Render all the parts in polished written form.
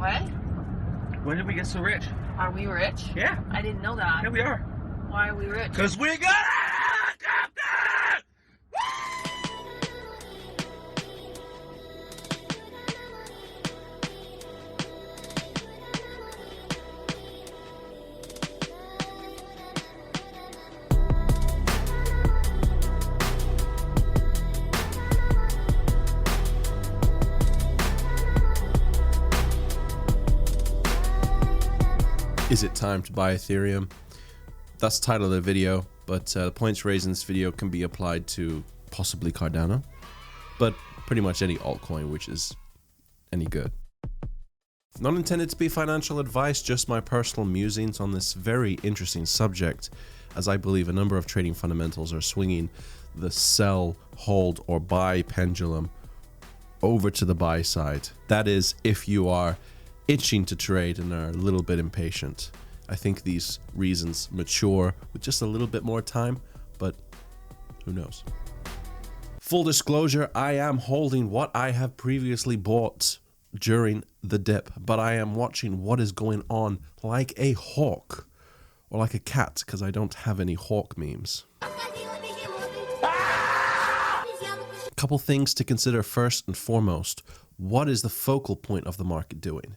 What? When did we get so rich? Are we rich? Yeah. I didn't know that. Yeah, we are. Why are we rich? Because we got it! Is it time to buy Ethereum? That's the title of the video, but the points raised in this video can be applied to possibly Cardano, but pretty much any altcoin which is any good. Not intended to be financial advice, just my personal musings on this very interesting subject, as I believe a number of trading fundamentals are swinging the sell, hold, or buy pendulum over to the buy side. That is, if you are itching to trade and are a little bit impatient. I think these reasons mature with just a little bit more time, but who knows? Full disclosure, I am holding what I have previously bought during the dip, but I am watching what is going on like a hawk, or like a cat, because I don't have any hawk memes. A couple things to consider first and foremost. What is the focal point of the market doing?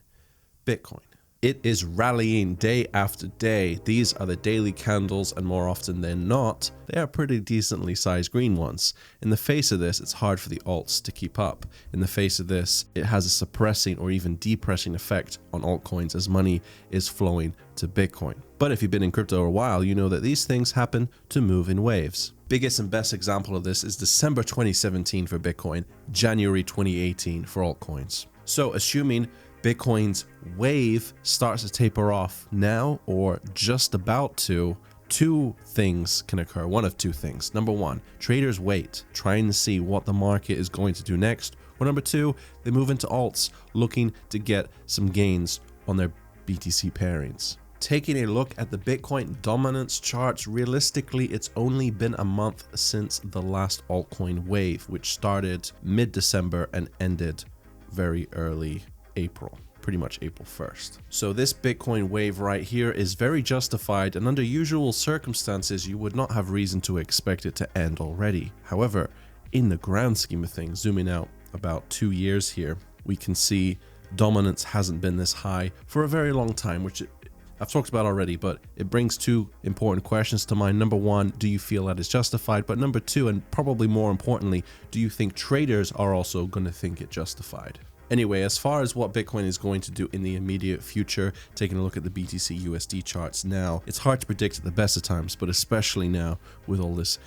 Bitcoin. It is rallying day after day. These are the daily candles, and more often than not, they are pretty decently sized green ones. In the face of this, it's hard for the alts to keep up. In the face of this, it has a suppressing or even depressing effect on altcoins as money is flowing to Bitcoin. But if you've been in crypto a while, you know that these things happen to move in waves. Biggest and best example of this is December 2017 for Bitcoin, January 2018 for altcoins. So assuming Bitcoin's wave starts to taper off now or just about to, two things can occur. One of two things. Number one, traders wait, trying to see what the market is going to do next. Or number two, they move into alts, looking to get some gains on their BTC pairings. Taking a look at the Bitcoin dominance charts, realistically, it's only been a month since the last altcoin wave, which started mid-December and ended very early April, pretty much April 1st. So this Bitcoin wave right here is very justified, and under usual circumstances, you would not have reason to expect it to end already. However, in the grand scheme of things, zooming out about 2 years here, we can see dominance hasn't been this high for a very long time, which I've talked about already, but it brings two important questions to mind. Number one, do you feel that is justified? But number two, and probably more importantly, do you think traders are also going to think it justified? Anyway, as far as what Bitcoin is going to do in the immediate future, taking a look at the BTCUSD charts now, it's hard to predict at the best of times, but especially now with all this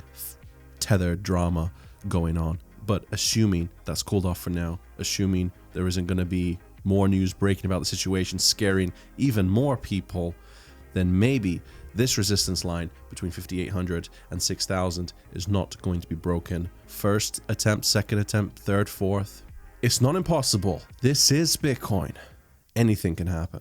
tether drama going on. But assuming that's cooled off for now, assuming there isn't going to be more news breaking about the situation, scaring even more people, then maybe this resistance line between 5,800 and 6,000 is not going to be broken. First attempt, second attempt, third, fourth. It's not impossible. This is Bitcoin. Anything can happen.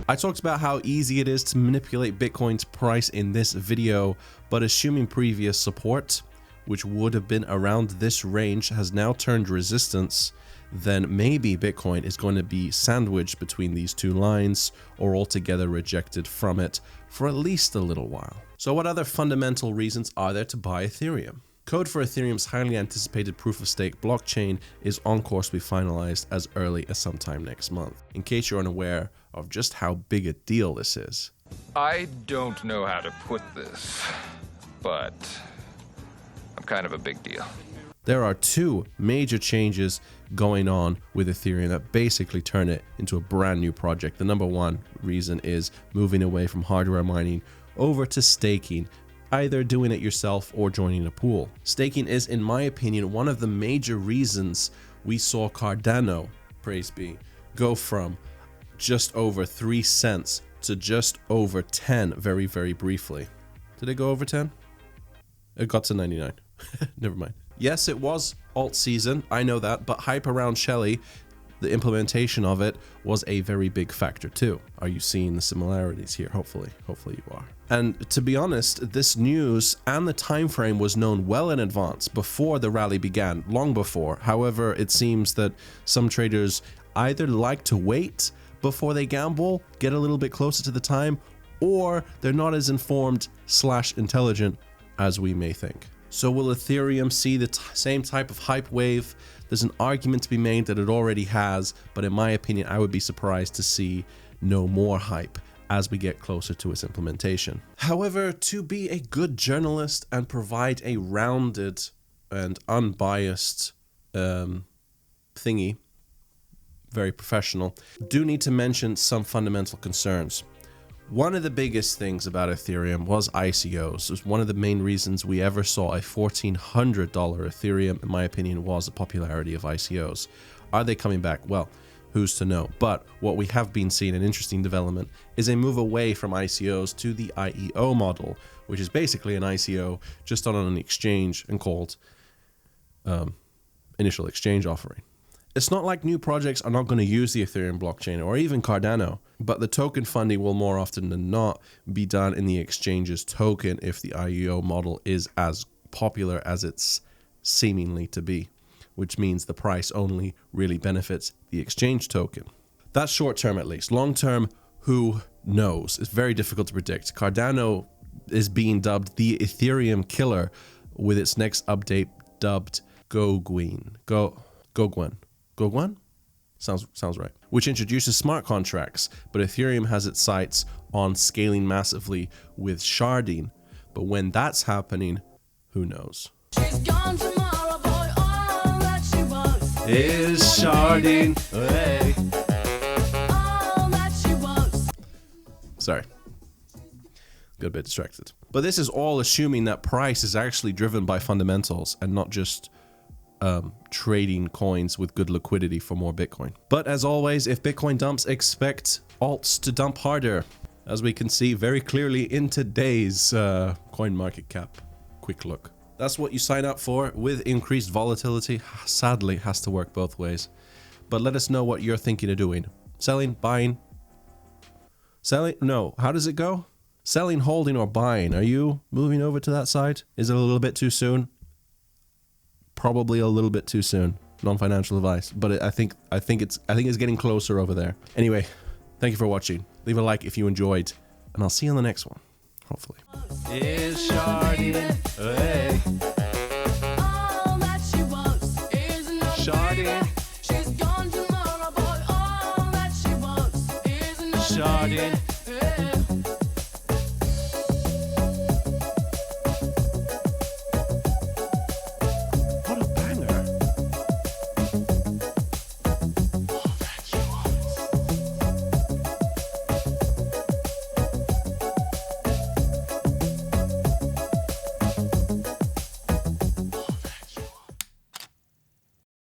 I talked about how easy it is to manipulate Bitcoin's price in this video, but assuming previous support, which would have been around this range, has now turned resistance, then maybe Bitcoin is going to be sandwiched between these two lines or altogether rejected from it for at least a little while. So what other fundamental reasons are there to buy Ethereum? Code for Ethereum's highly anticipated proof-of-stake blockchain is on course to be finalized as early as sometime next month. In case you're unaware of just how big a deal this is. I don't know how to put this, but I'm kind of a big deal. There are two major changes going on with Ethereum that basically turn it into a brand new project. The number one reason is moving away from hardware mining over to staking, either doing it yourself or joining a pool. Staking is, in my opinion, one of the major reasons we saw Cardano, praise be, go from just over 3 cents to just over 10 very, very briefly. Did it go over 10? It got to 99. Never mind. Yes, it was alt season, I know that, but hype around Shelly the implementation of it was a very big factor too. Are you seeing the similarities here? Hopefully you are. And to be honest, this news and the time frame was known well in advance, before the rally began, long before. However, it seems that some traders either like to wait before they gamble, get a little bit closer to the time, or they're not as informed / intelligent as we may think. So will Ethereum see the same type of hype wave? There's an argument to be made that it already has, but in my opinion, I would be surprised to see no more hype as we get closer to its implementation. However, to be a good journalist and provide a rounded and unbiased thingy, very professional, do need to mention some fundamental concerns. One of the biggest things about Ethereum was ICOs. It was one of the main reasons we ever saw a $1,400 Ethereum, in my opinion, was the popularity of ICOs. Are they coming back? Well, who's to know? But what we have been seeing, an interesting development, is a move away from ICOs to the IEO model, which is basically an ICO just on an exchange and called initial exchange offering. It's not like new projects are not going to use the Ethereum blockchain or even Cardano, but the token funding will more often than not be done in the exchange's token if the IEO model is as popular as it's seemingly to be, which means the price only really benefits the exchange token. That's short term at least. Long term, who knows? It's very difficult to predict. Cardano is being dubbed the Ethereum killer, with its next update dubbed Goguen. Goguen? Sounds right. Which introduces smart contracts, but Ethereum has its sights on scaling massively with sharding. But when that's happening, who knows? She's gone tomorrow, boy, all that she wants. Is sharding. Hey. All that she wants. Sorry. Got a bit distracted. But this is all assuming that price is actually driven by fundamentals and not just trading coins with good liquidity for more Bitcoin. But as always, if Bitcoin dumps, expect alts to dump harder, as we can see very clearly in today's coin market cap quick look. That's what you sign up for with increased volatility. Sadly, has to work both ways. But let us know what you're thinking of doing. Selling, buying, selling? No, how does it go? Selling, holding, or buying? Are you moving over to that side? Is it a little bit too soon? Probably a little bit too soon. Non-financial advice, but I think it's getting closer over there. Anyway, thank you for watching. Leave a like if you enjoyed, and I'll see you on the next one. Hopefully. Is sharding.